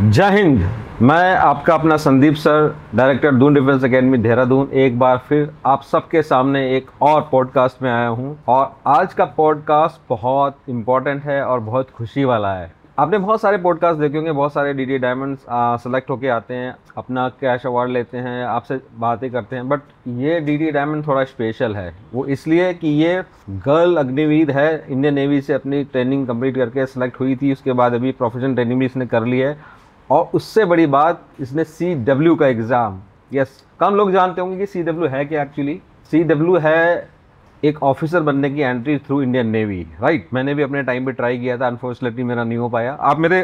जय हिंद। मैं आपका अपना Sandeep sir, director Doon defence academy Dehradun, एक बार फिर आप सबके सामने एक और पॉडकास्ट में आया हूं। और आज का पॉडकास्ट बहुत इम्पोर्टेंट है और बहुत खुशी वाला है। आपने बहुत सारे पॉडकास्ट देखे होंगे, बहुत सारे डीडी डायमंड्स सेलेक्ट होके आते हैं, अपना कैश अवार्ड लेते हैं, आपसे बातें करते हैं। बट ये डीडी डायमंड थोड़ा स्पेशल है। वो इसलिए कि ये गर्ल अग्निवीर है, इंडियन नेवी से अपनी ट्रेनिंग कंप्लीट करके सेलेक्ट हुई थी। उसके बाद अभी प्रोफेशनल ट्रेनिंग भी इसने कर ली है। और उससे बड़ी बात, इसने CW का एग्ज़ाम, यस, कम लोग जानते होंगे कि CW है क्या। एक्चुअली CW है एक ऑफिसर बनने की entry through Indian navy, right. मैंने भी अपने टाइम पे ट्राई किया था, अनफॉर्चुनेटली मेरा नहीं हो पाया। आप मेरे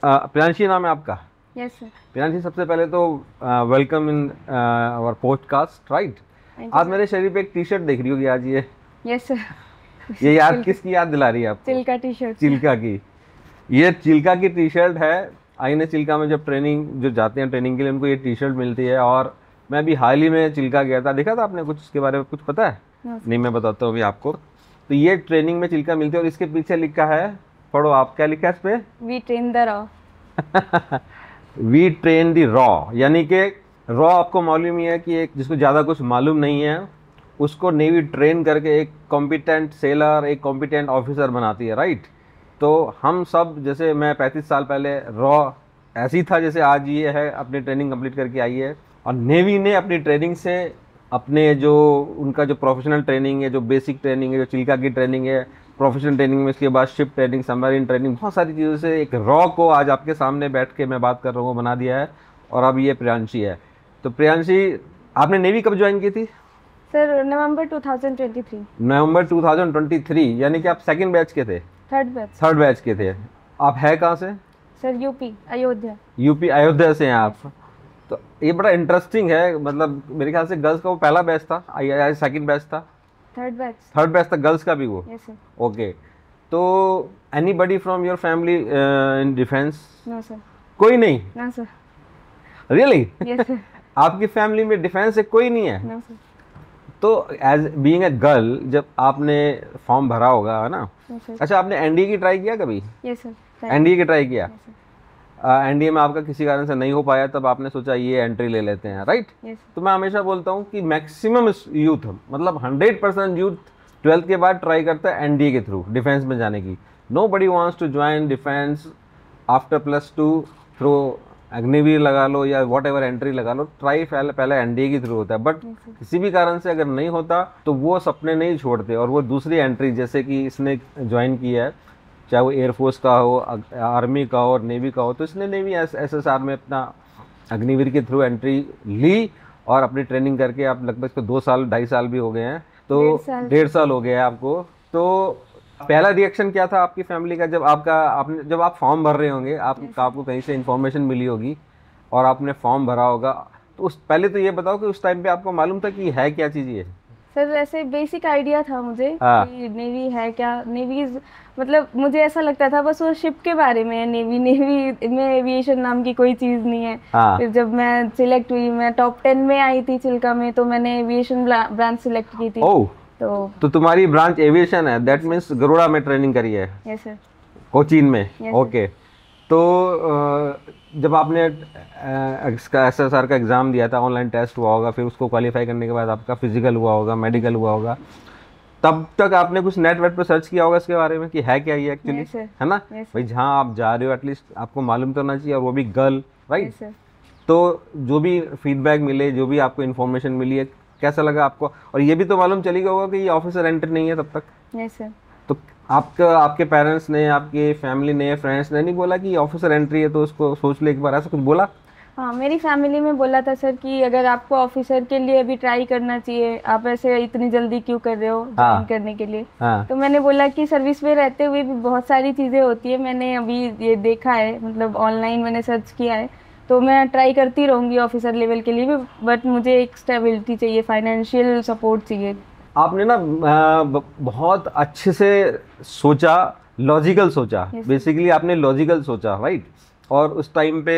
प्रियांशी नाम है आपका? Yes sir. प्रियांशी, सबसे पहले तो welcome in our podcast, right. आज मेरे शरीर पे एक टी शर्ट देख रही होगी आज ये। Yes sir. ये याद किसकी याद दिला रही है आपको? Chilka T shirt. चिल्का की। ये चिल्का की टी शर्ट है। आईने चिल्का में जब ट्रेनिंग जो जाते हैं ट्रेनिंग के लिए, उनको ये टी शर्ट मिलती है। और मैं अभी हाल ही में चिल्का गया था, देखा था आपने? कुछ इसके बारे में कुछ पता है? नहीं, मैं बताता हूँ अभी आपको। तो ये ट्रेनिंग में चिल्का मिलती है और इसके पीछे लिखा है, पढ़ो आप, क्या लिखा है इस पे? We train the raw. We train the raw, यानी कि रॉ आपको मालूम ही है कि एक जिसको ज़्यादा कुछ मालूम नहीं है उसको नेवी ट्रेन करके एक कॉम्पिटेंट सेलर, एक कॉम्पिटेंट ऑफिसर बनाती है, राइट। तो हम सब, जैसे मैं 35 साल पहले रॉ ऐसी था जैसे आज ये है, अपनी ट्रेनिंग कंप्लीट करके आई है। और नेवी ने अपनी ट्रेनिंग से अपने जो उनका जो प्रोफेशनल ट्रेनिंग है, जो बेसिक ट्रेनिंग है, जो चिल्का की ट्रेनिंग है, प्रोफेशनल ट्रेनिंग में इसके बाद शिप ट्रेनिंग, सबमरीन ट्रेनिंग, बहुत सारी चीज़ों से एक रॉ को आज आपके सामने बैठ के मैं बात कर रहा हूँ बना दिया है। और अब ये प्रियांशी है। तो प्रियांशी, आपने नेवी कब ज्वाइन की थी? सर नवंबर 2023। नवंबर 2023, यानी कि आप सेकेंड बैच के थे? थर्ड बैच के थे। आप है कहाँ से? Sir UP Ayodhya. UP Ayodhya से हैं आप। तो ये बड़ा इंटरेस्टिंग है। मतलब मेरे ख्याल से गर्ल्स का वो पहला बैच था या सेकंड बैच था? थर्ड बैच था गर्ल्स का भी वो? Yes sir. ओके। तो anybody from your family in defence? No sir. कोई नहीं? No sir. Really? Yes sir. आपकी फैमिली में डिफेंस से कोई नहीं है? No sir. तो एज बीइंग ए गर्ल, जब आपने फॉर्म भरा होगा, है ना? अच्छा, आपने एनडीए की ट्राई किया कभी? Yes sir. एनडीए की ट्राई किया? एनडीए में आपका किसी कारण से नहीं हो पाया, तब आपने सोचा ये एंट्री ले लेते हैं, राइट? तो मैं हमेशा बोलता हूँ कि मैक्सिमम यूथ, मतलब 100% यूथ 12th के बाद ट्राई करता है एनडीए के थ्रू डिफेंस में जाने की। Nobody wants to join defence after +2 through Agniveer लगा लो या वॉट एवर एंट्री लगा लो, ट्राई पहले एनडीए के थ्रू होता है। बट किसी भी कारण से अगर नहीं होता तो वो सपने नहीं छोड़ते और वो दूसरी एंट्री, जैसे कि इसने ज्वाइन किया है, चाहे वो एयरफोर्स का हो, आर्मी का हो और नेवी का हो, तो इसने नेवी SSR में अपना अग्निवीर के थ्रू एंट्री ली और अपनी ट्रेनिंग करके आप लगभग तो 2 साल 2.5 साल भी हो गए हैं, तो 1.5 साल हो गया है आपको। तो पहला रिएक्शन क्या था आपकी फैमिली का जब जब आप फॉर्म भर रहे होंगे, आपको कहीं से इन्फॉर्मेशन मिली होगी और आपने फॉर्म भरा होगा, तो पहले तो ये बताओ कि उस टाइम पे आपको मालूम था कि है क्या चीज़ ये? सर ऐसे बेसिक आइडिया था मुझे कि नेवी है क्या, नेवी मतलब मुझे ऐसा लगता था बस वो शिप के बारे में है। नेवी में एविएशन नाम की कोई चीज़ नहीं है। फिर जब मैं सिलेक्ट हुई, मैं टॉप 10 में आई थी चिल्का में, तो मैंने एविएशन ब्रांच सिलेक्ट की थी। तो तुम्हारी ब्रांच एविएशन है, दैट मीन्स गरुड़ा में ट्रेनिंग करी है? Yes sir. कोचीन में? ओके। तो जब आपने SSR का एग्ज़ाम दिया था, ऑनलाइन टेस्ट हुआ होगा, फिर उसको क्वालिफाई करने के बाद आपका फिजिकल हुआ होगा, मेडिकल हुआ होगा, तब तक आपने कुछ नेट वेट पे सर्च किया होगा इसके बारे में कि है क्या ये एक्चुअली, है ना? भाई जहाँ आप जा रहे हो एटलीस्ट आपको मालूम तो होना चाहिए, और वो भी गर्ल, राइट? तो जो भी फीडबैक मिले, जो भी आपको इन्फॉर्मेशन मिली है, कैसा लगा आपको? और ये भी तो मालूम चली गया होगा कि ये ऑफिसर एंट्री नहीं है तब तक? Yes sir. तो आपके पेरेंट्स ने, आपके फैमिली ने, फ्रेंड्स ने नहीं बोला कि ऑफिसर एंट्री है तो उसको सोच ले एक बार, ऐसा कुछ बोला? हाँ, मेरी फैमिली में बोला था सर कि अगर आपको ऑफिसर के लिए अभी ट्राई करना चाहिए, आप ऐसे इतनी जल्दी क्यों कर रहे हो ज्वाइन करने के लिए। तो मैंने बोला कि सर्विस में रहते हुए भी बहुत सारी चीज़ें होती है, मैंने अभी ये देखा है, मतलब ऑनलाइन मैंने सर्च किया है, तो मैं ट्राई करती रहूँगी ऑफिसर लेवल के लिए भी, बट मुझे एक स्टेबिलिटी चाहिए, फाइनेंशियल सपोर्ट चाहिए। आपने ना बहुत अच्छे से सोचा, लॉजिकल सोचा, बेसिकली आपने लॉजिकल सोचा, राइट? और उस टाइम पे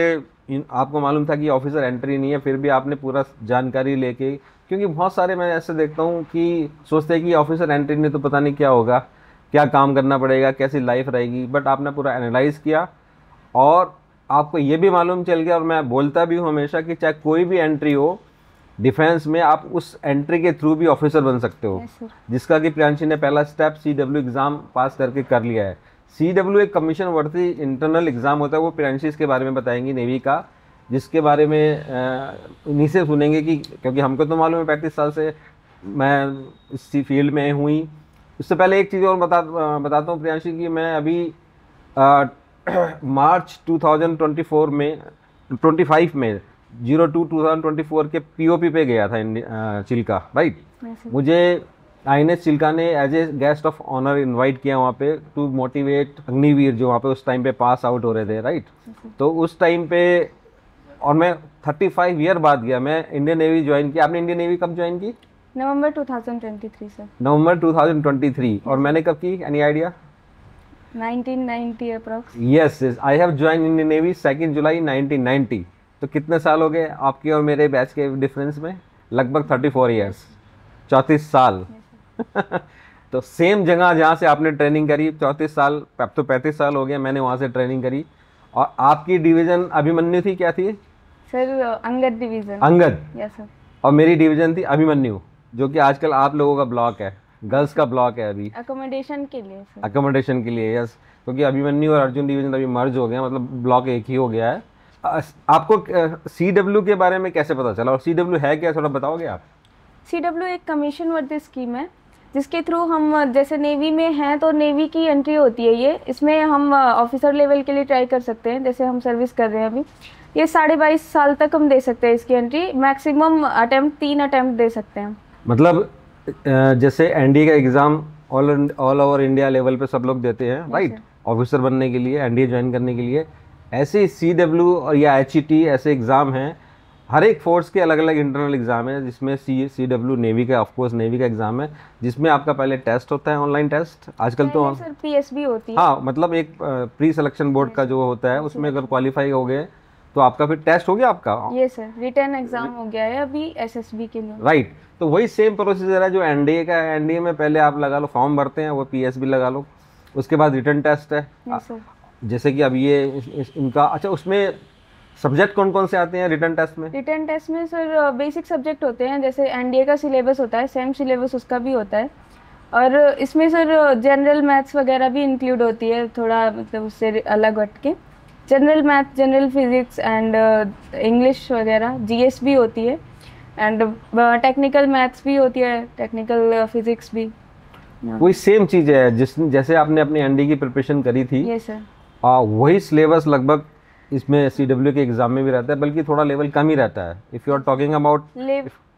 आपको मालूम था कि ऑफिसर एंट्री नहीं है, फिर भी आपने पूरा जानकारी लेके, क्योंकि बहुत सारे मैं ऐसे देखता हूँ कि सोचते हैं कि ऑफिसर एंट्री नहीं तो पता नहीं क्या होगा, क्या काम करना पड़ेगा, कैसी लाइफ रहेगी, बट आपने पूरा एनालाइज किया और आपको ये भी मालूम चल गया, और मैं बोलता भी हूँ हमेशा कि चाहे कोई भी एंट्री हो डिफेंस में, आप उस एंट्री के थ्रू भी ऑफिसर बन सकते हो। जिसका कि प्रियांशी ने पहला स्टेप CW एग्ज़ाम पास करके कर लिया है। CW एक कमीशन वर्दी इंटरनल एग्ज़ाम होता है, वो प्रियांशी इसके बारे में बताएंगी नेवी का, जिसके बारे में इन्हीं से सुनेंगे कि, क्योंकि हमको तो मालूम है 35 साल से मैं इसी फील्ड में हुई। उससे पहले एक चीज़ और बताता हूँ प्रियांशी की, मैं अभी मार्च 2024 में 25 में 02/2024 के POP पे गया था चिल्का, राइट। मुझे INS चिल्का ने as a guest of honour invite किया वहाँ पे टू मोटिवेट अग्निवीर जो वहाँ पे उस टाइम पे पास आउट हो रहे थे, राइट। तो उस टाइम पे, और मैं 35 ईयर बाद गया, मैं इंडियन नेवी ज्वाइन किया। आपने इंडियन नेवी कब ज्वाइन की? नवंबर 2023 सर। नवंबर 2023। और मैंने कब की, any idea? 1990 approx. Yes, I have join Indian navy 2 जुलाई 1990। तो कितने साल हो गए आपके और मेरे बैच के डिफरेंस में? लगभग 34 ईयर्स, 34 साल। तो सेम जगह जहाँ से आपने ट्रेनिंग करी, 34 साल, अब तो 35 साल हो गए मैंने वहाँ से ट्रेनिंग करी। और आपकी डिवीज़न अभिमन्यु थी, क्या थी sir? Angad division. Angad, yes sir. और मेरी डिवीज़न थी अभिमन्यु, जो कि आजकल आप लोगों का ब्लॉक है, गर्ल्स का ब्लॉक है अभी, अकोमोडेशन के लिए सर। अकोमोडेशन के लिए, यस। क्योंकि अभिमन्यु और अर्जुन डिवीज़न अभी मर्ज हो गया, मतलब ब्लॉक एक ही हो गया है। आपको CW के बारे में कैसे पता चला, और CW है क्या, थोड़ा बताओगे आप? CW एक कमीशन वर्दी स्कीम है, जिसके थ्रू हम जैसे नेवी में हैं तो नेवी की एंट्री होती है ये, इसमें हम ऑफिसर लेवल के लिए ट्राई कर सकते हैं। जैसे हम सर्विस कर रहे हैं अभी, ये 22.5 साल तक हम दे सकते हैं इसकी एंट्री। मैक्सिमम अटेम्प्ट 3 अटेम्प्ट दे सकते हैं। मतलब जैसे NDA का exam all over India level पे सब लोग देते हैं, राइट, ऑफिसर बनने के लिए, NDA ज्वाइन करने के लिए, ऐसे CW और या HET ऐसे एग्ज़ाम हैं। हर एक फोर्स के अलग अलग इंटरनल एग्ज़ाम है, जिसमें CW नेवी का, ऑफकोर्स नेवी का एग्ज़ाम है, जिसमें आपका पहले टेस्ट होता है, ऑनलाइन टेस्ट आजकल तो सर PSB होती है। हाँ, मतलब एक प्री सिलेक्शन बोर्ड का जो होता है, उसमें अगर क्वालिफाई हो गए तो आपका फिर टेस्ट हो गया आपका। ये सर रिटर्न एग्जाम हो गया है अभी SSB के लिए, राइट। तो वही सेम प्रोसीजर है जो NDA का है। NDA में पहले आप लगा लो, फॉर्म भरते हैं, वो PSB लगा लो, उसके बाद रिटर्न टेस्ट है। जैसे कि अब ये इनका, अच्छा, उसमें सब्जेक्ट कौन कौन से आते हैं रिटर्न टेस्ट में? रिटर्न टेस्ट में सर बेसिक सब्जेक्ट होते हैं, जैसे NDA का सिलेबस होता है, सेम सिलेबस उसका भी होता है। और इसमें सर जनरल मैथ्स वगैरह भी इंक्लूड होती है, थोड़ा मतलब उससे अलग हट के। General math, general physics and English वगैरह, GS भी होती है, एंड टेक्निकल मैथ्स भी होती है, टेक्निकल फिजिक्स भी। वही सेम चीज़ है जैसे आपने अपनी NDA की प्रिपरेशन करी थी। Yes sir. वही सिलेबस लगभग इसमें CW के एग्जाम में भी रहता है, बल्कि थोड़ा लेवल कम ही रहता है। If you are talking about,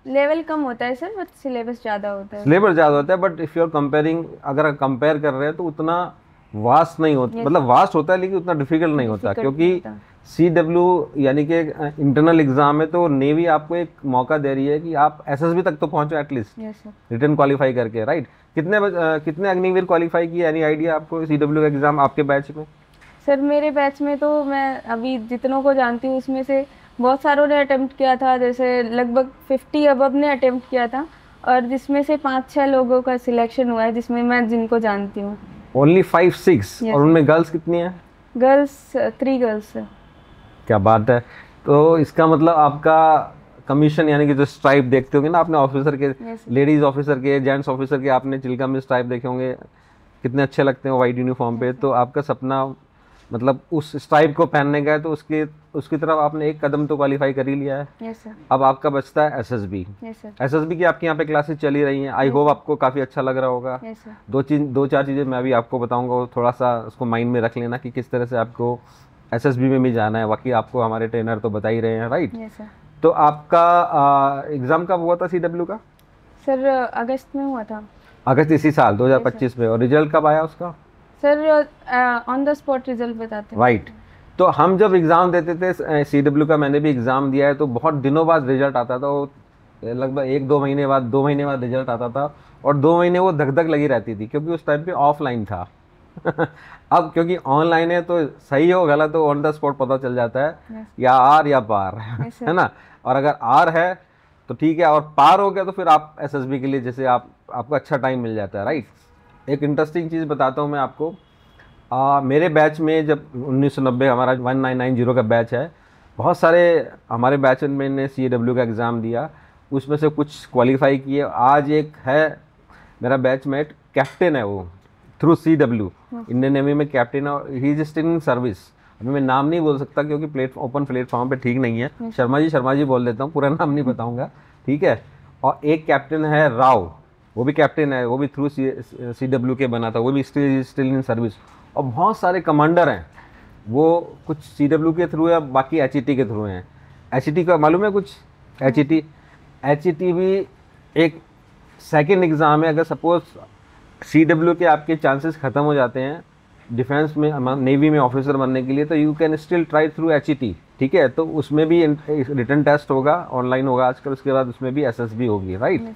level कम होता है सर, बट सिलेबस ज़्यादा होता है। सिलेबस ज़्यादा होता है, but if you are comparing, अगर कंपेयर कर रहे हैं तो उतना वास्ट नहीं होता, मतलब वास्ट होता है लेकिन उतना डिफिकल्ट नहीं होता, क्योंकि CW यानी कि इंटरनल एग्जाम है, तो नेवी आपको एक मौका दे रही है कि आप SSB तक तो पहुंचो एटलीस्ट, रिटर्न क्वालिफाई करके, राइट। कितने अग्निवीर क्वालिफाई किए, एनी आइडिया आपको CW का एग्जाम आपके बैच में? सर मेरे बैच में तो मैं अभी जितनों को जानती हूँ उसमें से बहुत सारों ने अटेम्प्ट किया था, जैसे लगभग 50 अबव ने अटेम्प्ट किया था, और जिसमें से 5-6 लोगों का सिलेक्शन हुआ है, जिसमें मैं जिनको जानती हूँ। ओनली 5-6? और उनमें गर्ल्स कितनी हैं? Girls 3 girls. क्या बात है। तो इसका मतलब आपका कमीशन, यानी कि जो स्ट्राइप देखते होंगे ना आपने ऑफिसर के, लेडीज ऑफिसर के, जेंट्स ऑफिसर के, आपने चिल्का में स्ट्राइप देखे होंगे, कितने अच्छे लगते हैं वाइट यूनिफॉर्म पे। तो आपका सपना मतलब उस स्ट्राइप को पहनने का है, तो उसकी तरफ आपने एक कदम तो क्वालिफाई कर ही लिया है। Yes sir. अब आपका बचता है SSB। Yes sir. SSB की आपके यहाँ पे क्लासेस चली रही हैं, आई होप आपको काफ़ी अच्छा लग रहा होगा। Yes sir. 2-4 चीज़ें मैं भी आपको बताऊँगा, वो थोड़ा सा उसको माइंड में रख लेना कि किस तरह से आपको SSB में भी जाना है। बाकी आपको हमारे ट्रेनर तो बता ही रहे हैं, राइट। Yes sir. तो आपका एग्ज़ाम कब हुआ था CW का? सर अगस्त में हुआ था। अगस्त इसी साल 2025 में। और रिजल्ट कब आया उसका? Sir on the spot result बताते हैं। राइट। तो हम जब एग्ज़ाम देते थे CW का, मैंने भी एग्ज़ाम दिया है, तो बहुत दिनों बाद रिजल्ट आता था, वो लगभग 1-2 महीने बाद, 2 महीने बाद रिजल्ट आता था, और 2 महीने वो धक धक लगी रहती थी, क्योंकि उस टाइम पे ऑफलाइन था। अब क्योंकि ऑनलाइन है तो सही हो गलत हो ऑन द स्पॉट पता चल जाता है, या आर या पार, है ना। और अगर आर है तो ठीक है, और पार हो गया तो फिर आप SSB के लिए जैसे आपको अच्छा टाइम मिल जाता है, राइट। एक इंटरेस्टिंग चीज़ बताता हूँ मैं आपको, मेरे बैच में जब 1990 हमारा 1990 का बैच है, बहुत सारे हमारे बैच में ने CAW का एग्ज़ाम दिया, उसमें से कुछ क्वालिफाई किए। आज एक है मेरा बैचमेट, कैप्टन है वो थ्रू CW, इंडियन नेवी में कैप्टन है, he is still in service. अभी मैं नाम नहीं बोल सकता क्योंकि ओपन प्लेटफॉर्म पे ठीक नहीं है। शर्मा जी बोल देता हूँ, पूरा नाम नहीं बताऊँगा, ठीक है। और एक कैप्टन है राव, वो भी कैप्टन है, वो भी थ्रू CW के बना था, वो भी स्टिल इन सर्विस। और बहुत सारे कमांडर हैं, वो कुछ CW के थ्रू है, बाकी HET के थ्रू हैं। HET का मालूम है कुछ? HET भी एक सेकेंड एग्ज़ाम है। अगर सपोज CW के आपके चांसेस ख़त्म हो जाते हैं डिफेंस में, नेवी में ऑफिसर बनने के लिए, तो you can still try through HET, ठीक है। तो उसमें भी रिटन टेस्ट होगा, ऑनलाइन होगा आजकल, उसके बाद उसमें भी SSB होगी, राइट।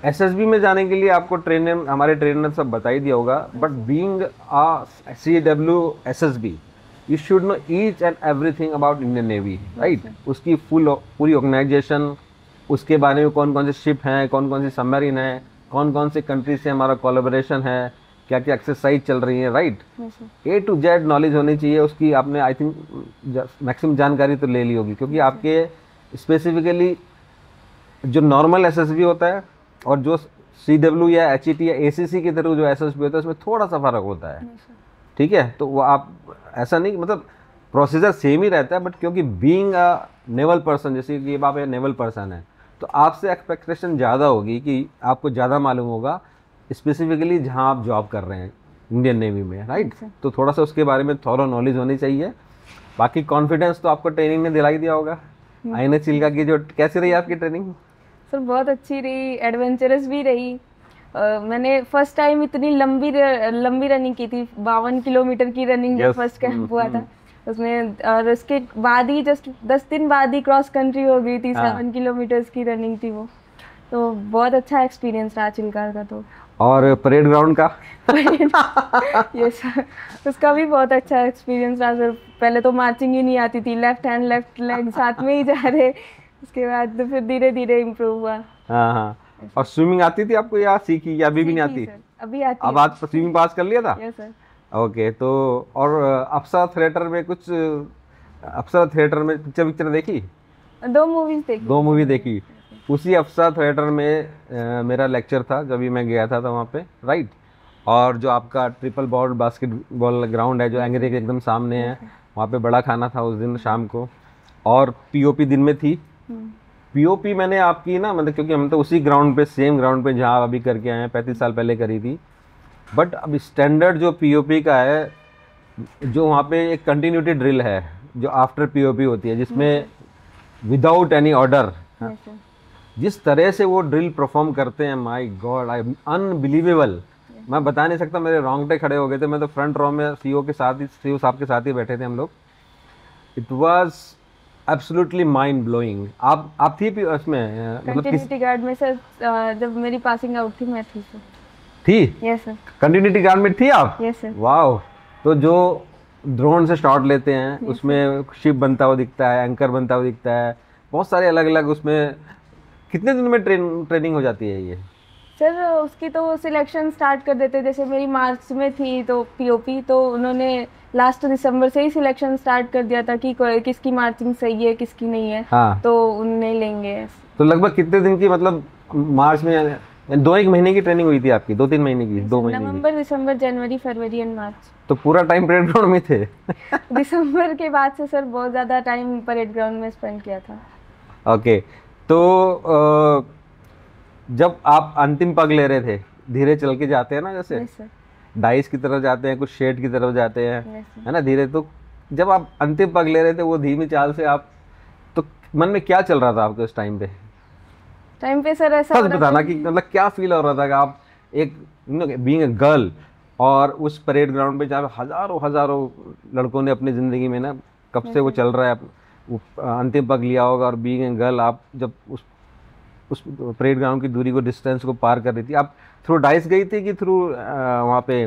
SSB में जाने के लिए आपको ट्रेनर, हमारे ट्रेनर सब बता ही दिया होगा, but being a CW SSB you should know each and everything about Indian navy, right. उसकी पूरी ऑर्गेनाइजेशन, उसके बारे में कौन कौन से शिप हैं, कौन कौन सी सबमरीन है, कौन कौन से कंट्री से हमारा कोलैबोरेशन है, क्या क्या एक्सरसाइज चल रही है, right. A to Z knowledge होनी चाहिए उसकी। आपने आई थिंक मैक्सिमम जानकारी तो ले ली होगी, क्योंकि आपके स्पेसिफिकली जो नॉर्मल SSB होता है और जो CW या HET या ACC की तरह जो SSB होता है, उसमें थोड़ा सा फ़र्क होता है, ठीक है। तो वो आप ऐसा नहीं, मतलब प्रोसीजर सेम ही रहता है, बट क्योंकि बीइंग अ नेवल पर्सन, जैसे कि आप एक नेवल पर्सन है, तो आपसे एक्सपेक्टेशन ज़्यादा होगी कि आपको ज़्यादा मालूम होगा, स्पेसिफिकली जहाँ आप जॉब कर रहे हैं इंडियन नेवी में, राइट। तो थोड़ा सा उसके बारे में थोड़ा नॉलेज होनी चाहिए। बाकी कॉन्फिडेंस तो आपको ट्रेनिंग ने दिला ही दिया होगा। INA चिल्का की जो कैसी रही आपकी ट्रेनिंग? सर बहुत अच्छी रही, एडवेंचरस भी रही। मैंने फर्स्ट टाइम इतनी लंबी रनिंग की थी, 52 किलोमीटर की रनिंग जब फर्स्ट कैंप हुआ था उसमें, और उसके बाद ही जस्ट 10 दिन बाद ही क्रॉस कंट्री हो गई थी। 7 किलोमीटर्स की रनिंग थी वो, तो बहुत अच्छा एक्सपीरियंस रहा चिल्का का। तो और परेड ग्राउंड का यस उसका भी बहुत अच्छा एक्सपीरियंस रहा सर। पहले तो मार्चिंग ही नहीं आती थी, लेफ्ट हैंड लेफ्ट लेग साथ में ही जा रहे, उसके बाद तो फिर धीरे धीरे इम्प्रूव हुआ। हाँ। और स्विमिंग आती थी आपको या सीखी, या अभी भी नहीं आती? अभी आती। अब आज स्विमिंग पास कर लिया था? Yes sir. ओके। तो और अप्सरा थिएटर में कुछ, अप्सरा थिएटर में पिक्चर देखी? 2 मूवीज देखी। 2 मूवी देखी। उसी अप्सरा थिएटर में मेरा लेक्चर था जब भी मैं गया था वहाँ पे, राइट। और जो आपका ट्रिपल बॉल बास्केटबॉल ग्राउंड है जो एंग्रे के एकदम सामने है, वहाँ पे बड़ा खाना था उस दिन शाम को, और POP दिन में थी। POP मैंने आपकी ना, मतलब क्योंकि हम तो उसी ग्राउंड पे, सेम ग्राउंड पे जहाँ अभी करके आए हैं, 35 साल पहले करी थी। बट अब स्टैंडर्ड जो POP का है, जो वहाँ पे एक कंटिन्यूटी ड्रिल है जो आफ्टर POP होती है, जिसमें विदाउट एनी ऑर्डर जिस तरह से वो ड्रिल परफॉर्म करते हैं, माय गॉड, आई अनबिलीवेबल। मैं बता नहीं सकता, मेरे रोंगटे खड़े हो गए थे। मैं तो फ्रंट रो में CEO साहब के साथ ही बैठे थे हम लोग। It was absolutely mind blowing. आप थी उसमें, मतलब कंटिन्यूटी गार्ड में सर? जब मेरी पासिंग आउट थी मैं थी सर। थी? Yes sir. कंटिन्यूटी गार्ड में थी आप? Yes sir. वाओ। तो जो ड्रोन से शॉट लेते हैं, उसमें शिप बनता हुआ दिखता है, एंकर बनता हुआ दिखता है, बहुत सारे अलग अलग, उसमें कितने दिन में ट्रेनिंग हो जाती है ये? सर उसकी तो सिलेक्शन स्टार्ट कर देते, जैसे मेरी मार्च में थी तो POP, तो उन्होंने लास्ट दिसंबर से ही सिलेक्शन स्टार्ट कर दिया था कि किसकी मार्चिंग सही है किसकी नहीं है। हाँ। तो उन्हें लेंगे। तो लगभग कितने दिन की, मतलब मार्च में 2-1 महीने की ट्रेनिंग हुई थी आपकी? 2-3 महीने की? 2 महीने की? नवंबर, दिसंबर, जनवरी, फरवरी एंड मार्च। तो पूरा टाइम परेड ग्राउंड में थे? दिसंबर के बाद से सर बहुत ज़्यादा टाइम परेड ग्राउंड में स्पेंड किया था। ओके। तो जब आप अंतिम पग ले रहे थे, धीरे चल के जाते हैं ना, जैसे डाइस की तरफ जाते हैं, कुछ शेड की तरफ जाते हैं, है ना, धीरे। तो जब आप अंतिम पग ले रहे थे वो धीमी चाल से, आप तो मन में क्या चल रहा था आपके उस टाइम पे सर? ऐसा बताना कि मतलब क्या फील हो रहा था कि आप एक बीइंग अ गर्ल, और उस परेड ग्राउंड पे जहाँ हजारों लड़कों ने अपनी ज़िंदगी में ना, कब से वो चल रहा है, अंतिम पग लिया होगा, और बीइंग अ गर्ल आप जब उस परेड ग्राउंड की दूरी को, डिस्टेंस को पार कर रही थी, आप थ्रू डाइस गई थी कि थ्रू वहाँ पे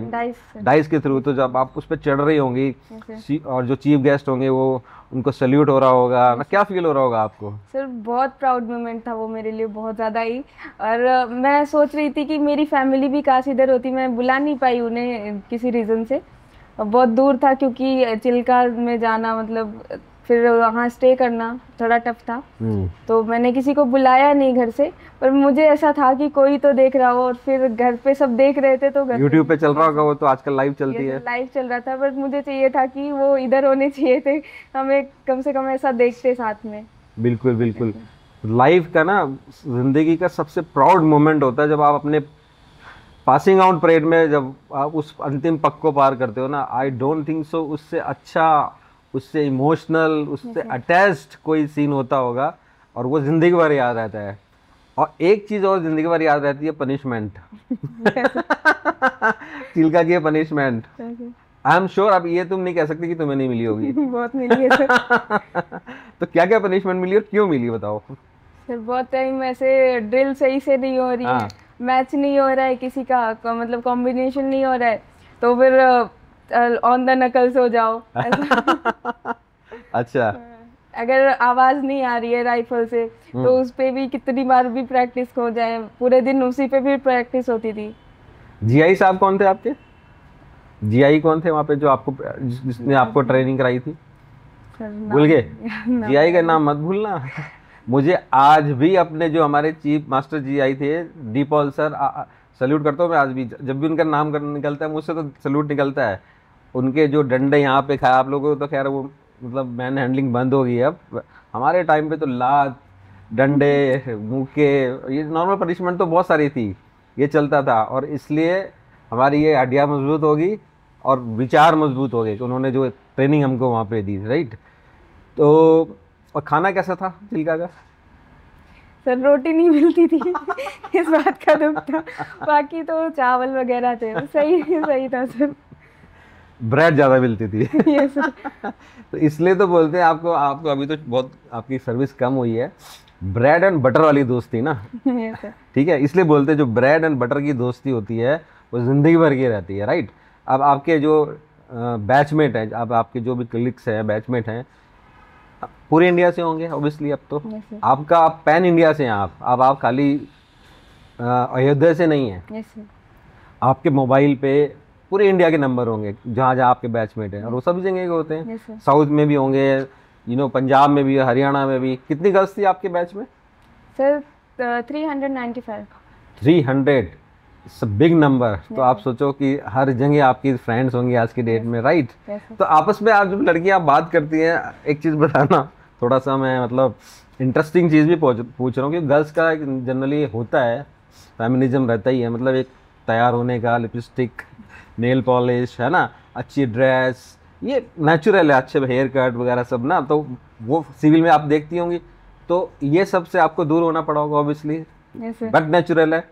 डाइस के थ्रू? तो जब आप उस पर चढ़ रही होंगी और जो चीफ गेस्ट होंगे वो, उनको सल्यूट हो रहा होगा ना, क्या फील हो रहा होगा आपको? सर बहुत प्राउड मोमेंट था वो मेरे लिए, बहुत ज़्यादा ही। और मैं सोच रही थी कि मेरी फैमिली भी काश इधर होती, मैं बुला नहीं पाई उन्हें किसी रीज़न से। बहुत दूर था क्योंकि चिल्का में जाना, मतलब फिर वहाँ स्टे करना थोड़ा टफ था। तो मैंने किसी को बुलाया नहीं घर से, पर मुझे ऐसा था कि कोई तो देख रहा हो, और फिर घर पे सब देख रहे थे तो YouTube पे चल रहा होगा वो, तो आजकल लाइव चलती है, लाइव चल रहा था, बट मुझे चाहिए था कि वो इधर होने चाहिए थे, हमें कम से कम ऐसा देखते साथ में। बिल्कुल बिल्कुल। लाइफ का ना जिंदगी का सबसे प्राउड मोमेंट होता है जब आप अपने पासिंग आउट परेड में जब आप उस अंतिम पक को पार करते हो ना। आई डोंट थिंक सो उससे अच्छा, उससे इमोशनल, उससे अटैच्ड कोई सीन होता होगा, और वो जिंदगी भर याद रहता है। और एक चीज और जिंदगी भर याद रहती है, पनिशमेंट। चिल्का की पनिशमेंट। आई एम श्योर अब ये तुम नहीं कह सकते कि तुम्हें नहीं मिली होगी। बहुत मिली है सर। तो क्या क्या पनिशमेंट मिली और क्यों मिली, बताओ। सर बहुत टाइम ऐसे ड्रिल सही से नहीं हो रही है, मैच नहीं हो रहा है किसी का, मतलब कॉम्बिनेशन नहीं हो रहा है, तो फिर ऑन द नकल्स हो जाओ। अच्छा। अगर आवाज नहीं आ रही है राइफल से तो उस पे भी कितनी बार भी प्रैक्टिस हो जाए, पूरे दिन उसी पे भी प्रैक्टिस होती थी। जीआई साहब कौन थे आपके? जीआई कौन थे वहाँ पे जो आपको, जिसने आपको ट्रेनिंग कराई थी? भूल गए? जीआई का नाम मत भूलना। मुझे आज भी अपने जो हमारे चीफ मास्टर जीआई थे, डी पॉल सर, सल्यूट करता हूँ मैं आज भी। जब भी उनका नाम निकलता है मुझसे तो सल्यूट निकलता है। उनके जो डंडे यहाँ पे खाए आप लोगों को, तो खैर वो मतलब मैन हैंडलिंग बंद हो गई है अब। हमारे टाइम पे तो लात, डंडे, मुक्के, ये नॉर्मल पनिशमेंट तो बहुत सारी थी, ये चलता था। और इसलिए हमारी ये हड्डियाँ मजबूत होगी और विचार मजबूत हो गए कि उन्होंने जो ट्रेनिंग हमको वहाँ पे दी, राइट। तो और खाना कैसा था चिल्का का? सर रोटी नहीं मिलती थी इस बात का दुख था, बाकी तो चावल वगैरह थे, सही था सर। ब्रेड ज़्यादा मिलती थी। Yes sir. तो इसलिए तो बोलते हैं आपको अभी तो बहुत आपकी सर्विस कम हुई है, ब्रेड एंड बटर वाली दोस्ती ना। Yes sir. ठीक है, इसलिए बोलते हैं जो ब्रेड एंड बटर की दोस्ती होती है वो ज़िंदगी भर की रहती है, राइट। अब आपके जो बैचमेट हैं, अब आपके जो भी कलीग्स हैं, बैचमेट हैं, पूरे इंडिया से होंगे ऑब्वियसली। अब तो आपका पैन इंडिया से हैं आप खाली अयोध्या से नहीं हैं। आपके मोबाइल पे पूरे इंडिया के नंबर होंगे जहाँ जहाँ आपके बैचमेट हैं, और वो सभी जगह के होते हैं। साउथ में भी होंगे, पंजाब में भी, हरियाणा में भी। कितनी गर्ल्स थी आपके बैच में? Sir 395। 300 it's a big number. तो आप सोचो कि हर जगह आपकी फ्रेंड्स होंगी आज की डेट में, राइट। तो आपस में आप जब लड़कियां बात करती हैं, एक चीज़ बताना, थोड़ा सा मैं मतलब इंटरेस्टिंग चीज़ भी पूछ रहा हूँ कि गर्ल्स का जनरली होता है, फेमिनिज्म रहता ही है, मतलब एक तैयार होने का, लिपस्टिक, नेल पॉलिश, है ना, अच्छी ड्रेस, ये नेचुरल है, अच्छे हेयर कट वगैरह सब ना। तो वो सिविल में आप देखती होंगी, तो ये सब से आपको दूर होना पड़ा होगा ऑब्वियसली, बट नेचुरल है।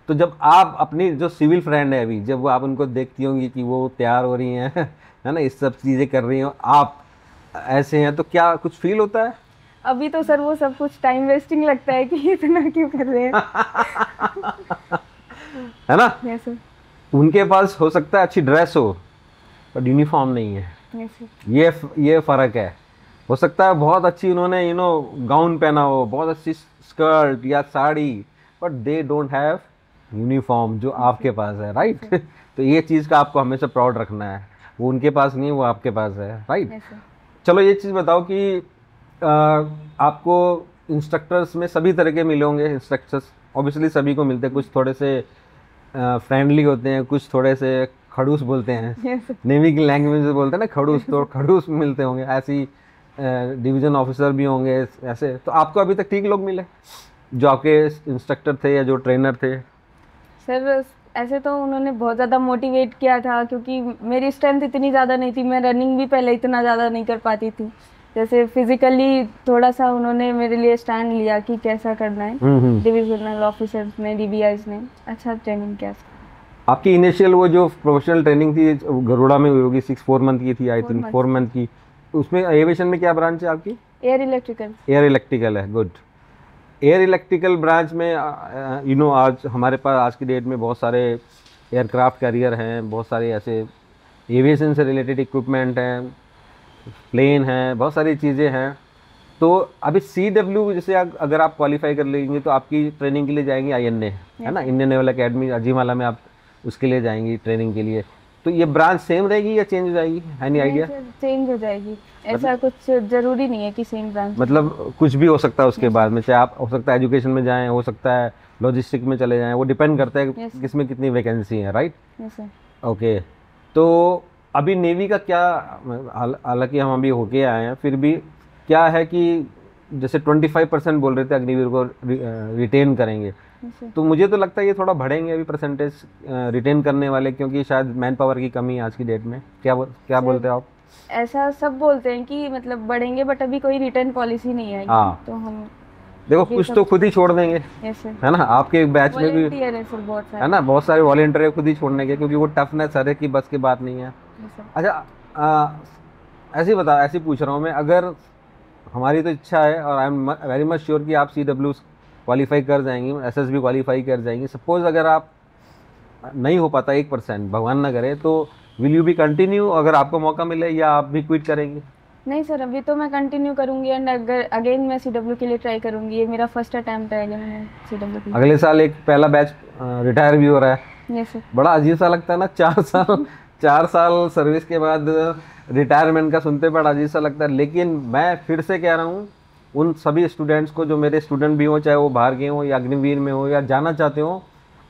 तो जब आप अपनी जो सिविल फ्रेंड है अभी, जब वो आप उनको देखती होंगी कि वो तैयार हो रही हैं, है ना, इस सब चीज़ें कर रही हैं, आप ऐसे हैं, तो क्या कुछ फील होता है? अभी तो सर वो सब कुछ टाइम वेस्टिंग लगता है कि इतना क्यों कर रहे हैं। है ना? Yes sir. उनके पास हो सकता है अच्छी ड्रेस हो, बट यूनिफॉर्म नहीं है। Yes sir. ये फ़र्क है। हो सकता है बहुत अच्छी उन्होंने गाउन पहना हो, बहुत अच्छी स्कर्ट या sari, but they don't have uniform जो आपके पास है, राइट। तो ये चीज़ का आपको हमेशा प्राउड रखना है, वो उनके पास नहीं है, वो आपके पास है, राइट। चलो ये चीज़ बताओ कि आपको इंस्ट्रक्टर्स में सभी तरह के मिले होंगे। इंस्ट्रक्टर्स ऑब्वियसली सभी को मिलते हैं, कुछ थोड़े से फ्रेंडली होते हैं, कुछ थोड़े से खड़ूस बोलते हैं, नेवी की लैंग्वेज में बोलते हैं ना खड़ूस, तो खड़ूस मिलते होंगे। ऐसी डिवीज़न ऑफिसर भी होंगे ऐसे। तो आपको अभी तक ठीक लोग मिले जो आपके इंस्ट्रक्टर थे या जो ट्रेनर थे? सर ऐसे तो उन्होंने बहुत ज़्यादा मोटिवेट किया था, क्योंकि मेरी स्ट्रेंथ इतनी ज़्यादा नहीं थी, मैं रनिंग भी पहले इतना ज़्यादा नहीं कर पाती थी। जैसे फिजिकली थोड़ा सा उन्होंने मेरे लिए स्टैंड लिया कि कैसा करना है। डिविजनल ऑफिसर्स ने, डीबीआईज ने अच्छा ट्रेनिंग किया। आपकी इनिशियल वो जो प्रोफेशनल ट्रेनिंग थी गरुड़ा में हुई होगी, 4 मंथ की थी, आई थिंक 4 मंथ की। उसमें एविएशन में क्या ब्रांच है आपकी? Air electrical. एयर इलेक्ट्रिकल है, गुड। एयर इलेक्ट्रिकल ब्रांच में आज हमारे पास आज की डेट में बहुत सारे एयरक्राफ्ट कैरियर हैं, बहुत सारे ऐसे एविएशन से रिलेटेड इक्विपमेंट हैं, प्लेन हैं, बहुत सारी चीज़ें हैं। तो अभी CW जैसे अगर आप क्वालिफाई कर लेंगे तो आपकी ट्रेनिंग के लिए जाएंगे INA, है ना, इंडियन नेवल अकेडमी अजीमाला में, आप उसके लिए जाएंगी ट्रेनिंग के लिए। तो ये ब्रांच सेम रहेगी या चेंज हो जाएगी, एनी आइडिया? चेंज हो जाएगी, ऐसा कुछ जरूरी नहीं है कि सेम ब्रांच, मतलब कुछ भी हो सकता है उसके बाद में, चाहे आप हो सकता है एजुकेशन में जाएं, हो सकता है लॉजिस्टिक में चले जाएं, वो डिपेंड करता है किसमें कितनी वैकेंसी है, राइट? ओके। तो अभी नेवी का क्या, हालांकि हम अभी होके आए हैं, फिर भी क्या है कि जैसे 25% बोल रहे थे अग्निवीर को रिटेन करेंगे, तो मुझे तो लगता है ये थोड़ा बढ़ेंगे अभी परसेंटेज रिटेन करने वाले, क्योंकि शायद मैन पावर की कमी है आज की डेट में। क्या बोलते हैं आप? ऐसा सब बोलते हैं कि मतलब बढ़ेंगे, बट अभी कोई रिटर्न पॉलिसी नहीं है। हाँ, तो हम देखो कुछ तो खुद ही छोड़ देंगे, है ना? आपके बैच में भी है ना बहुत सारे वॉलंटियर खुद ही छोड़ने के, क्योंकि वो टफनेस हर एक की बस की बात नहीं है। अच्छा, ऐसे ही बता, ऐसे पूछ रहा हूँ मैं, अगर हमारी तो इच्छा है और I am very much sure कि आप CW क्वालिफाई कर जाएंगी, SSB क्वालिफाई कर जाएंगी, सपोज अगर आप नहीं हो पाता 1%, भगवान ना करे, तो विल यू बी कंटिन्यू अगर आपको मौका मिले, या आप भी क्विट करेंगे? नहीं सर, अभी तो मैं कंटिन्यू करूंगी, एंड अगर अगेन मैं CW के लिए ट्राई करूंगी। ये मेरा फर्स्ट अटेम्प्ट है अगेन CW के लिए। अगले साल एक पहला बैच रिटायर भी हो रहा है। Yes sir. बड़ा अजीब सा लगता है ना, 4 साल सर्विस के बाद रिटायरमेंट का सुनते बड़ा अजीब सा लगता है। लेकिन मैं फिर से कह रहा हूँ उन सभी स्टूडेंट्स को, जो मेरे स्टूडेंट भी हों, चाहे वो बाहर गए हों या अग्निवीर में हो या जाना चाहते हो,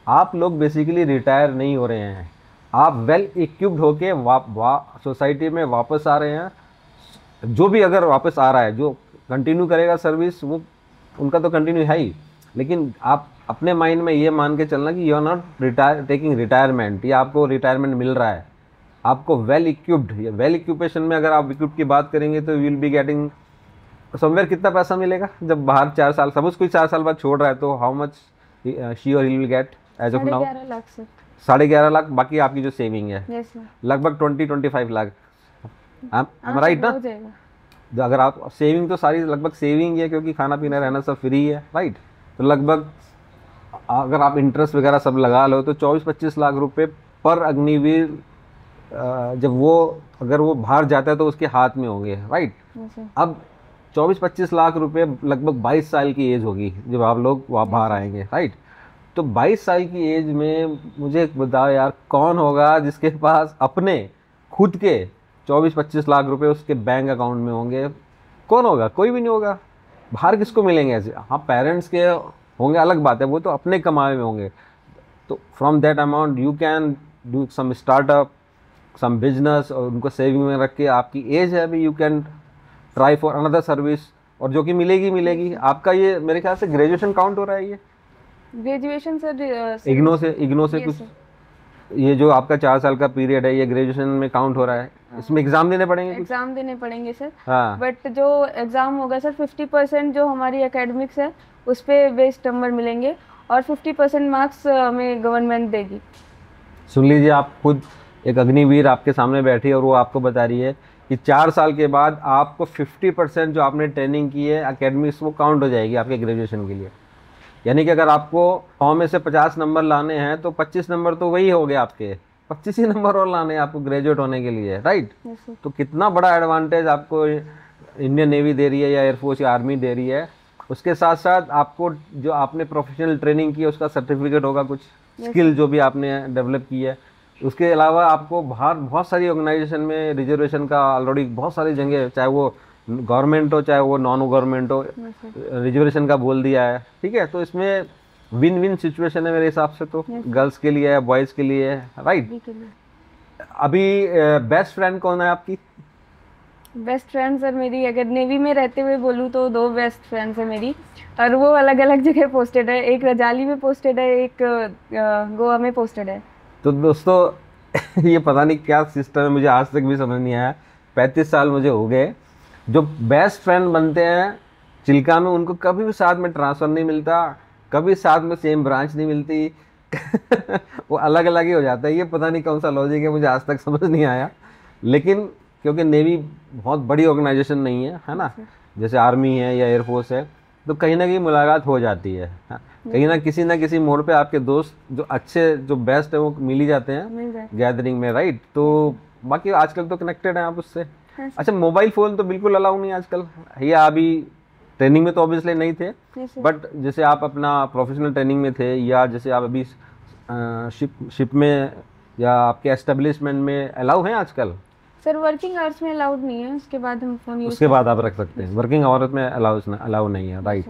आप लोग बेसिकली रिटायर नहीं हो रहे हैं, आप वेल इक्विप्ड होके सोसाइटी में वापस आ रहे हैं। जो भी अगर वापस आ रहा है, जो कंटिन्यू करेगा सर्विस, वो उनका तो कंटिन्यू है ही, लेकिन आप अपने माइंड में ये मान के चलना कि you are not taking retirement, या आपको रिटायरमेंट मिल रहा है, आपको वेल इक्विपेशन में अगर आप इक्विप की बात करेंगे तो विल बी गेटिंग समवेयर। कितना पैसा मिलेगा जब बाहर 4 साल, सपोज कोई 4 साल बाद छोड़ रहा है, तो हाउ मच शी और he will get as of now? 11.5 lakh sir. 11.5 lakh, बाकी आपकी जो सेविंग है लगभग 20-25 लाख, राइट ना? अगर आप सेविंग, तो सारी लगभग सेविंग है, क्योंकि खाना पीना रहना सब फ्री है, राइट? तो लगभग अगर आप इंटरेस्ट वगैरह सब लगा लो तो 24-25 लाख रुपए पर अग्निवीर, जब वो अगर वो बाहर जाता है तो उसके हाथ में होंगे, राइट? अब 24-25 लाख रुपए लगभग 22 साल की एज होगी जब आप लोग वहाँ बाहर आएंगे, राइट? तो 22 साल की एज में मुझे बताओ यार, कौन होगा जिसके पास अपने खुद के 24-25 लाख रुपए उसके बैंक अकाउंट में होंगे? कौन होगा? कोई भी नहीं होगा। बाहर किसको मिलेंगे ऐसे? हाँ, पेरेंट्स के होंगे, अलग बात है, वो तो अपने कमाए में होंगे। तो from that amount you can do some startup, some business, और उनको सेविंग में रख के, आपकी एज है अभी, you can try for another service, और जो कि मिलेगी। आपका ये मेरे ख्याल से ग्रेजुएशन काउंट हो रहा है, ये ग्रेजुएशन सर इग्नो से कुछ, ये जो आपका 4 साल का पीरियड है, ये ग्रेजुएशन में काउंट हो रहा है? इसमें एग्जाम देने पड़ेंगे? एग्जाम देने पड़ेंगे सर। हाँ, बट जो एग्जाम होगा सर, 50% जो हमारी एकेडमिक्स है उस पे बेस्ड नंबर मिलेंगे, और 50% मार्क्स हमें गवर्नमेंट देगी। सुन लीजिए, आप खुद एक अग्निवीर आपके सामने बैठी है और वो आपको बता रही है कि 4 साल के बाद आपको 50% जो आपने ट्रेनिंग की है एकेडमिक्स, वो काउंट हो जाएगी आपके ग्रेजुएशन के लिए। यानी कि अगर आपको 100 में से 50 नंबर लाने हैं तो 25 नंबर तो वही हो गए आपके, 25 ही नंबर और लाने हैं आपको ग्रेजुएट होने के लिए, राइट? तो कितना बड़ा एडवांटेज आपको इंडियन नेवी दे रही है, या एयरफोर्स या आर्मी दे रही है। उसके साथ साथ आपको जो आपने प्रोफेशनल ट्रेनिंग की है उसका सर्टिफिकेट होगा, कुछ स्किल जो भी आपने डेवलप की है। उसके अलावा आपको बाहर बहुत सारी ऑर्गेनाइजेशन में रिजर्वेशन का ऑलरेडी बहुत सारी जगह, चाहे वो गवर्नमेंट हो चाहे वो नॉन गवर्नमेंट हो, रिजर्वेशन का बोल दिया है, ठीक है? तो इसमें विन विन सिचुएशन है मेरे हिसाब से, तो गर्ल्स के लिए है, बॉयज़ के लिए है, राइट? अभी बेस्ट फ्रेंड कौन है आपकी? बेस्ट फ्रेंड सर मेरी, अगर नेवी में रहते हुए बोलूँ तो 2 बेस्ट फ्रेंड्स है मेरी, और वो अलग अलग जगह पोस्टेड है। एक रजाली में पोस्टेड है, एक गोवा में पोस्टेड है। तो दोस्तों ये पता नहीं क्या सिस्टम है, मुझे आज तक भी समझ नहीं आया। 35 साल मुझे हो गए। जो बेस्ट फ्रेंड बनते हैं चिल्का में, उनको कभी भी साथ में ट्रांसफ़र नहीं मिलता, कभी साथ में सेम ब्रांच नहीं मिलती वो अलग अलग ही हो जाता है। ये पता नहीं कौन सा लॉजिक है, मुझे आज तक समझ नहीं आया। लेकिन क्योंकि नेवी बहुत बड़ी ऑर्गेनाइजेशन नहीं है ना, जैसे आर्मी है या एयरफोर्स है, तो कहीं ना कहीं मुलाकात हो जाती है, कहीं ना किसी मोड़ पे आपके दोस्त जो अच्छे, जो बेस्ट है, वो मिल ही जाते हैं गैदरिंग में, राइट? तो बाकी आजकल तो कनेक्टेड हैं आप उससे। अच्छा, मोबाइल फ़ोन तो बिल्कुल अलाउ नहीं आजकल, या अभी ट्रेनिंग में तो ऑब्वियसली नहीं थे, बट जैसे आप अपना प्रोफेशनल ट्रेनिंग में थे, या जैसे आप अभी शिप में या आपके एस्टेब्लिशमेंट में अलाउ हैं आजकल? सर वर्किंग आवर्स में अलाउड नहीं है, उसके बाद हम फ़ोन यूज़ उसके बाद आप रख सकते हैं, वर्किंग आवर्स में अलाउ नहीं है, राइट।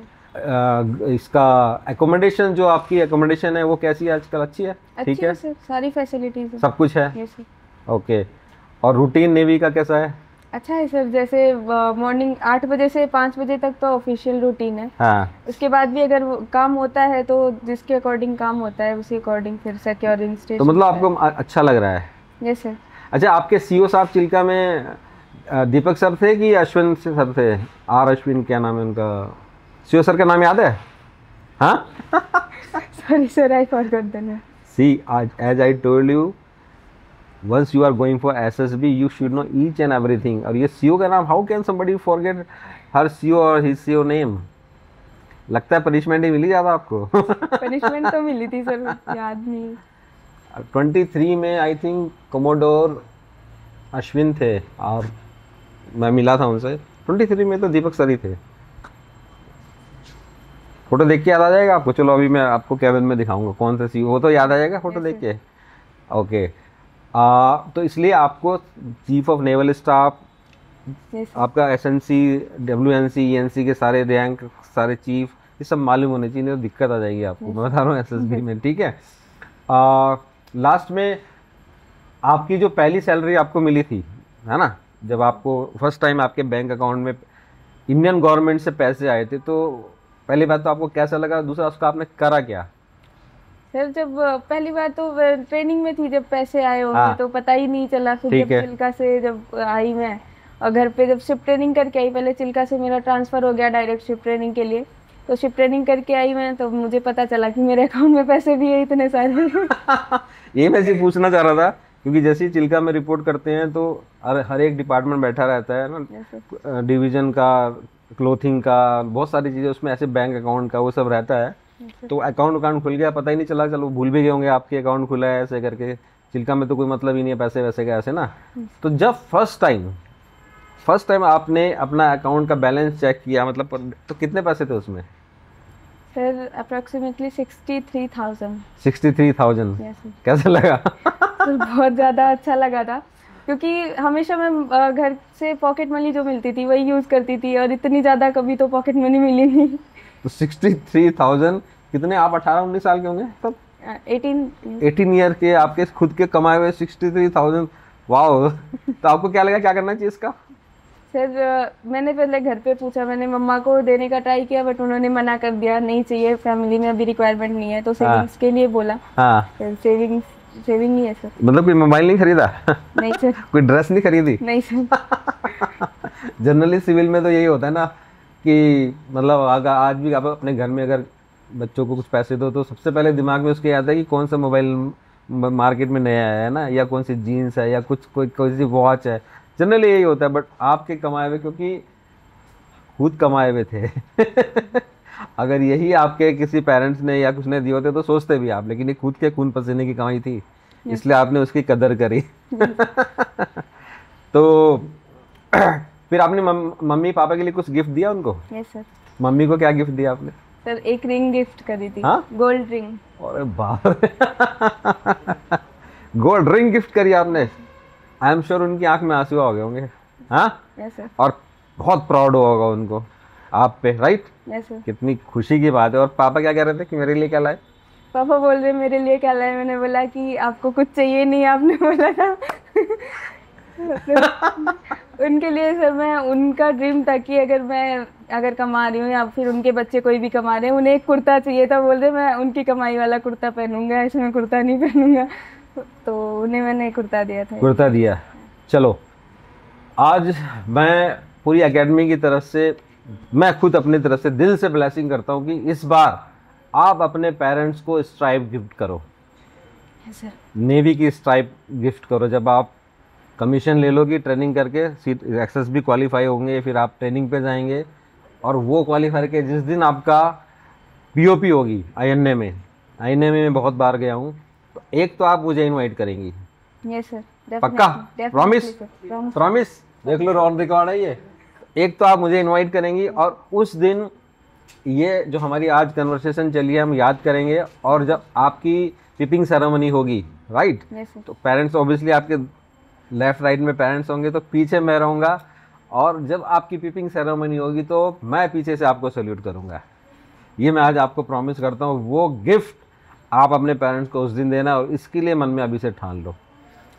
इसका एकोमोडेशन, जो आपकी एकोमोडेशन है वो कैसी है आजकल? अच्छी है, ठीक है सर, सारी फैसिलिटीज है, सब कुछ है। Yes sir. ओके, और रूटीन नेवी का कैसा है? अच्छा है सर, जैसे मॉर्निंग 8 बजे से 5 बजे तक तो ऑफिशियल रूटीन है। हाँ। उसके बाद भी अगर काम होता है तो जिसके अकॉर्डिंग काम होता है उसी अकॉर्डिंग फिर सिक्योरिंग स्टेशन। तो मतलब आपको अच्छा लग रहा है? Yes sir. अच्छा, आपके सीईओ साहब चिल्का में दीपक सर थे कि अश्विन सर थे? आर अश्विन, क्या नाम है उनका? सीईओ सर का नाम याद है? हाँ sorry sir, I forgot the name. See, as I told you, once you are going for SSB you should know each and everything। और ये CEO का नाम, how can somebody forget her CEO or his CEO name? लगता है punishment ही मिली ज़्यादा आपको। Punishment तो मिली थी सर, याद नहीं। 23 में आई थिंक कोमोडोर अश्विन थे और मैं मिला था उनसे। 23 में तो दीपक सर ही थे। फोटो देख के याद आ जाएगा आपको? चलो अभी मैं आपको कैबिन में दिखाऊंगा कौन सा CEO, वो तो याद आ जाएगा फोटो देख के। ओके, तो इसलिए आपको चीफ ऑफ नेवल स्टाफ, आपका SNC, WNC, ENC के सारे रैंक, सारे चीफ, ये सब मालूम होने चाहिए, तो दिक्कत आ जाएगी आपको। मैं बता रहा हूँ SSB में, ठीक है। लास्ट में आपकी जो पहली सैलरी आपको मिली थी, है ना, जब आपको फर्स्ट टाइम आपके बैंक अकाउंट में इंडियन गवर्नमेंट से पैसे आए थे, तो पहली बात तो आपको कैसा लगा? दूसरा, उसका आपने करा क्या? सर जब पहली बार तो ट्रेनिंग में थी, जब पैसे आए होंगे तो पता ही नहीं चला। फिर जब चिल्का से जब आई मैं और घर पे जब शिप ट्रेनिंग करके आई, पहले चिल्का से मेरा ट्रांसफ़र हो गया डायरेक्ट शिप ट्रेनिंग के लिए, तो शिप ट्रेनिंग करके आई मैं, तो मुझे पता चला कि मेरे अकाउंट में पैसे भी है इतने सारे। ये मैं सिर्फ पूछना चाह रहा था, क्योंकि जैसे ही चिल्का में रिपोर्ट करते हैं तो हर एक डिपार्टमेंट बैठा रहता है ना, डिवीज़न का, क्लोथिंग का, बहुत सारी चीज़ें उसमें, ऐसे बैंक अकाउंट का वो सब रहता है। तो अकाउंट खुल गया, पता ही नहीं चला, चलो भूल भी गए होंगे आपके अकाउंट खुला है ऐसे करके। चिल्का में तो कोई मतलब ही नहीं है पैसे वैसे का, ऐसे ना। तो जब फर्स्ट टाइम आपने अपना अकाउंट का बैलेंस चेक किया, मतलब तो कितने पैसे थे उसमें? Sir approximately 63,000। 63,000। कैसा लगा? सर बहुत ज़्यादा अच्छा लगा था, क्योंकि हमेशा मैं घर से पॉकेट मनी जो मिलती थी वही यूज़ करती थी, और इतनी ज़्यादा कभी तो पॉकेट मनी मिली नहीं। तो 63,000, कितने, आप 18-19 साल के होंगे तब? 18 ईयर के, आपके खुद के कमाए हुए 63,000, वाह। तो आपको क्या लगा, क्या करना चाहिए इसका? सर मैंने पहले घर पे पूछा, मैंने मम्मा को देने का ट्राई किया, बट उन्होंने मना कर दिया, नहीं चाहिए, फैमिली में अभी रिक्वायरमेंट नहीं है। तो सेविंग्स के लिए बोला। सेविंग ही है सर। मतलब कोई मोबाइल नहीं खरीदा? नहीं सर। कोई ड्रेस नहीं खरीदी? नहीं सर। जनरली सिविल में तो यही होता है ना, कि मतलब अगर आज भी आप अपने घर में अगर बच्चों को कुछ पैसे दो, तो सबसे पहले दिमाग में उसके आता है कि कौन सा मोबाइल मार्केट में नया है ना, या कौन सी जीन्स है, या कोई सी वॉच है। जनरली यही होता है। बट आपके कमाए हुए, क्योंकि खुद कमाए हुए थे अगर यही आपके किसी पेरेंट्स ने या कुछ ने दिए होते तो सोचते भी आप, लेकिन ये खुद के खून पसीने की कमाई थी, इसलिए आपने उसकी कदर करी। तो फिर आपने मम्मी पापा के लिए कुछ गिफ्ट दिया उनको? Yes sir. मम्मी को क्या गिफ्ट दिया आपने? सर एक रिंग गिफ्ट करी थी। Gold ring. अरे बाप रे गोल्ड रिंग गिफ्ट करी आपने? आई एम श्योर उनकी आंख में आंसू आ गए होंगे। हाँ यस सर। और बहुत प्राउड होगा उनको आप पे, राइट? Yes sir. कितनी खुशी की बात है। और पापा क्या कह रहे थे कि मेरे लिए क्या लाए? पापा बोल रहे मेरे लिए क्या लाए? मैंने बोला कि आपको कुछ चाहिए नहीं, आपने बोला था। उनके लिए सर, मैं, उनका ड्रीम था कि अगर कमा रही हूँ या फिर उनके बच्चे कोई भी कमा रहे हैं, उन्हें एक कुर्ता चाहिए था। बोल रहे मैं उनकी कमाई वाला कुर्ता पहनूंगा, इसमें कुर्ता नहीं पहनूंगा। तो उन्हें मैंने कुर्ता दिया था। कुर्ता दिया। चलो, आज मैं पूरी एकेडमी की तरफ से, मैं खुद अपनी तरफ से दिल से ब्लेसिंग करता हूँ कि इस बार आप अपने पेरेंट्स को स्ट्राइप गिफ्ट करो। सर नेवी की स्ट्राइप गिफ्ट करो। जब आप कमीशन ले लोगी ट्रेनिंग करके, SSB क्वालिफाई होंगे, फिर आप ट्रेनिंग पे जाएंगे, और वो क्वालिफाई के जिस दिन आपका POP होगी INA में बहुत बार गया हूँ, तो एक तो आप मुझे इनवाइट करेंगी। Yes sir. पक्का? प्रॉमिस? देख लो, ऑन रिकॉर्ड है ये। एक तो आप मुझे इनवाइट करेंगी, और उस दिन ये जो हमारी आज कन्वर्सेशन चली है हम याद करेंगे, और जब आपकी पिपिंग सेरेमनी होगी राइट। तो पेरेंट्स ऑब्वियसली आपके लेफ्ट राइट में पेरेंट्स होंगे, तो पीछे मैं रहूँगा, और जब आपकी पिपिंग सेरेमनी होगी तो मैं पीछे से आपको सैल्यूट करूँगा। ये मैं आज आपको प्रॉमिस करता हूँ। वो गिफ्ट आप अपने पेरेंट्स को उस दिन देना, और इसके लिए मन में अभी से ठान लो।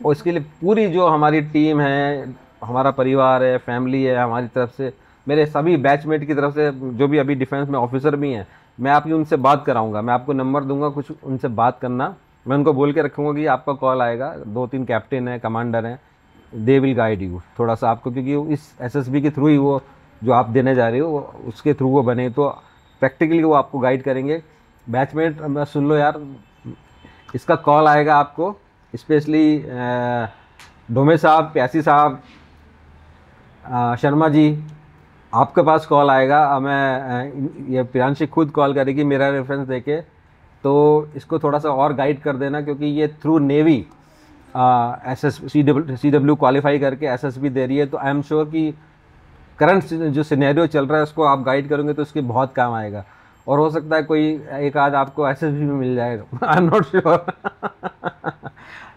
और इसके लिए पूरी जो हमारी टीम है, हमारा परिवार है, फैमिली है, हमारी तरफ से, मेरे सभी बैचमेट की तरफ से, जो भी अभी डिफेंस में ऑफिसर भी हैं, मैं आपकी उनसे बात कराऊंगा। मैं आपको नंबर दूंगा, कुछ उनसे बात करना। मैं उनको बोल के रखूँगा कि आपका कॉल आएगा, 2-3 कैप्टन हैं, कमांडर हैं, दे विल गाइड यू थोड़ा सा आपको, क्योंकि इस SSB के थ्रू ही वो जो आप देने जा रहे हो उसके थ्रू वो बने, तो प्रैक्टिकली वो आपको गाइड करेंगे। बैचमेट सुन लो यार, इसका कॉल आएगा आपको, स्पेशली डोमे साहब, प्यासी साहब, शर्मा जी, आपके पास कॉल आएगा। मैं ये प्रियांशी खुद कॉल करेगी मेरा रेफरेंस देके, तो इसको थोड़ा सा और गाइड कर देना, क्योंकि ये थ्रू नेवी CW क्वालिफाई करके SSB दे रही है। तो आई एम श्योर कि करंट जो सिनेरियो चल रहा है उसको आप गाइड करोगे तो उसके बहुत काम आएगा, और हो सकता है कोई एक आध आपको SSB में मिल जाएगा, I am not sure,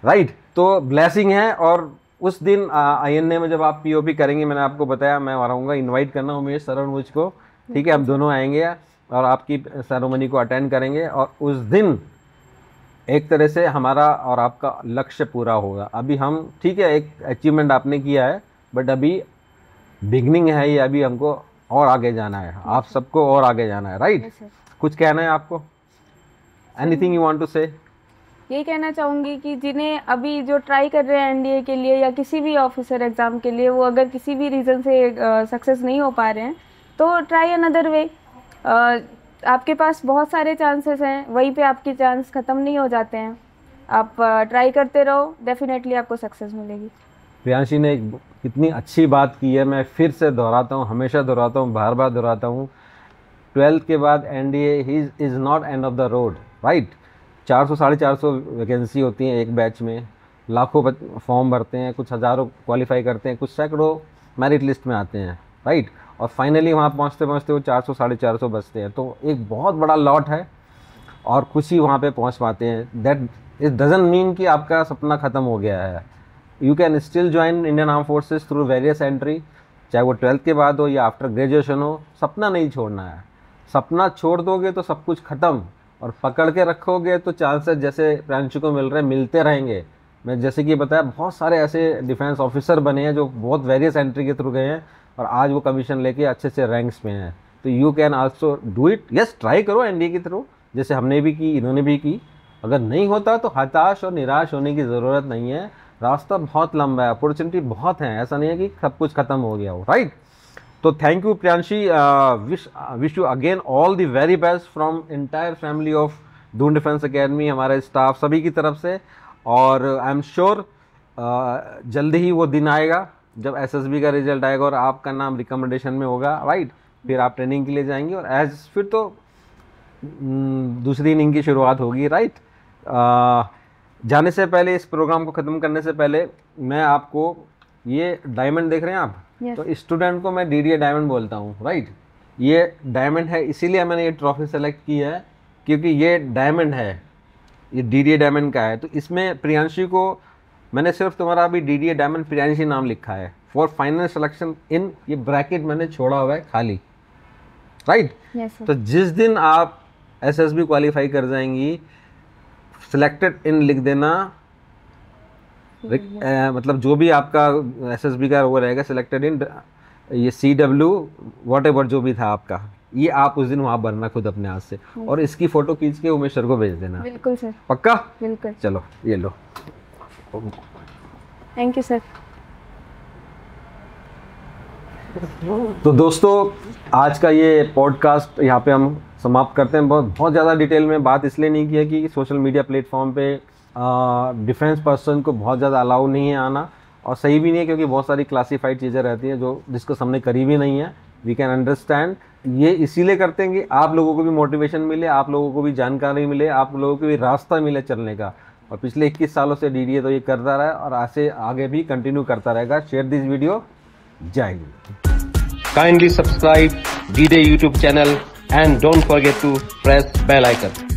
right. तो ब्लेसिंग है। और उस दिन INA में जब आप POP करेंगे, मैंने आपको बताया मैं रहूँगा, इनवाइट करना उमेश सर और मुझको, ठीक है। हम दोनों आएंगे और आपकी सेरेमनी को अटेंड करेंगे, और उस दिन एक तरह से हमारा और आपका लक्ष्य पूरा होगा। अभी हम, ठीक है, एक अचीवमेंट आपने किया है, बट अभी बिगनिंग है ये, अभी हमको और आगे जाना है, आप सबको और आगे जाना है, राइट। कुछ कहना है आपको? एनीथिंग यू वांट टू से? यही कहना चाहूँगी कि जिन्हें अभी जो ट्राई कर रहे हैं NDA के लिए या किसी भी ऑफिसर एग्ज़ाम के लिए, वो अगर किसी भी रीज़न से सक्सेस नहीं हो पा रहे हैं, तो ट्राई अनदर वे। आपके पास बहुत सारे चांसेस हैं, वहीं पे आपकी चांस ख़त्म नहीं हो जाते हैं। आप ट्राई करते रहो, डेफिनेटली आपको सक्सेस मिलेगी। प्रियांशी ने कितनी अच्छी बात की है, मैं फिर से दोहराता हूँ, हमेशा दोहराता हूँ, बार बार दोहराता हूँ। 12th के बाद NDA is not end of the road, right. 400-450 vacancy होती हैं एक बैच में, लाखों फॉर्म भरते हैं, कुछ हज़ारों क्वालिफाई करते हैं, कुछ सैकड़ों मेरिट लिस्ट में आते हैं, राइट। और फाइनली वहाँ पहुँचते पहुँचते वो 400-450 बचते हैं, तो एक बहुत बड़ा लॉट है, और खुशी वहाँ पे पहुँच पाते हैं। दैट इट डजंट मीन कि आपका सपना ख़त्म हो गया है। You can still join Indian arm forces through various entry, चाहे वो 12th के बाद हो या आफ्टर ग्रेजुएशन हो। सपना नहीं छोड़ना है, सपना छोड़ दोगे तो सब कुछ ख़त्म, और पकड़ के रखोगे तो चांसेस जैसे प्रियांशी को मिल रहे हैं मिलते रहेंगे। मैं जैसे कि बताया, बहुत सारे ऐसे डिफेंस ऑफिसर बने हैं जो बहुत वेरियस एंट्री के थ्रू गए हैं, और आज वो कमीशन लेके अच्छे से रैंक्स में हैं। तो you can also do it. Yes, try करो NDA के थ्रू, जैसे हमने भी की, इन्होंने भी की। अगर नहीं होता तो हताश और निराश होने की ज़रूरत नहीं है, रास्ता बहुत लंबा है, अपॉर्चुनिटी बहुत है, ऐसा नहीं है कि सब कुछ ख़त्म हो गया हो, राइट। तो thank you Priyanshi, wish you again all the very best from entire family of Doon defence academy, हमारे स्टाफ सभी की तरफ से। और आई एम श्योर जल्दी ही वो दिन आएगा जब SSB का रिजल्ट आएगा और आपका नाम रिकमेंडेशन में होगा, राइट। फिर आप ट्रेनिंग के लिए जाएंगे, और फिर तो दूसरी इनिंग की शुरुआत होगी, राइट। जाने से पहले, इस प्रोग्राम को ख़त्म करने से पहले, मैं आपको ये डायमंड देख रहे हैं आप, तो स्टूडेंट को मैं DDA डायमंड बोलता हूँ, राइट। ये डायमंड है, इसीलिए मैंने ये ट्रॉफी सेलेक्ट की है, क्योंकि ये डायमंड है, ये DDA डायमंड का है। तो इसमें प्रियांशी को मैंने सिर्फ तुम्हारा अभी DDA डायमंड प्रियांशी नाम लिखा है, फॉर फाइनल सिलेक्शन इन, ये ब्रैकेट मैंने छोड़ा हुआ है खाली, राइट। तो जिस दिन आप SSB क्वालिफाई कर जाएंगी, सिलेक्टेड इन लिख देना, मतलब जो भी आपका SSB का वो रहेगा, सिलेक्टेड इन, ये CW व्हाटएवर जो भी था आपका, ये आप उस दिन वहाँ भरना खुद अपने हाथ से, और इसकी फ़ोटो खींच के उमेश सर को भेज देना। बिल्कुल सर। पक्का? बिल्कुल। चलो ये लो। Thank you sir. तो दोस्तों, आज का ये पॉडकास्ट यहाँ पे हम समाप्त करते हैं। बहुत ज़्यादा डिटेल में बात इसलिए नहीं की है कि सोशल मीडिया प्लेटफॉर्म पे डिफेंस पर्सन को बहुत ज़्यादा अलाउ नहीं है आना, और सही भी नहीं है, क्योंकि बहुत सारी क्लासीफाइड चीज़ें रहती हैं जो जिसको हमने करी भी नहीं है। We can understand. ये इसीलिए करते हैं कि आप लोगों को भी मोटिवेशन मिले, आप लोगों को भी जानकारी मिले, आप लोगों को भी रास्ता मिले चलने का। और पिछले 21 सालों से DDA तो ये करता रहा है, और ऐसे आगे भी कंटिन्यू करता रहेगा। Share this video. जय Hind. Kindly subscribe DDA YouTube channel and don't forget to press bell icon.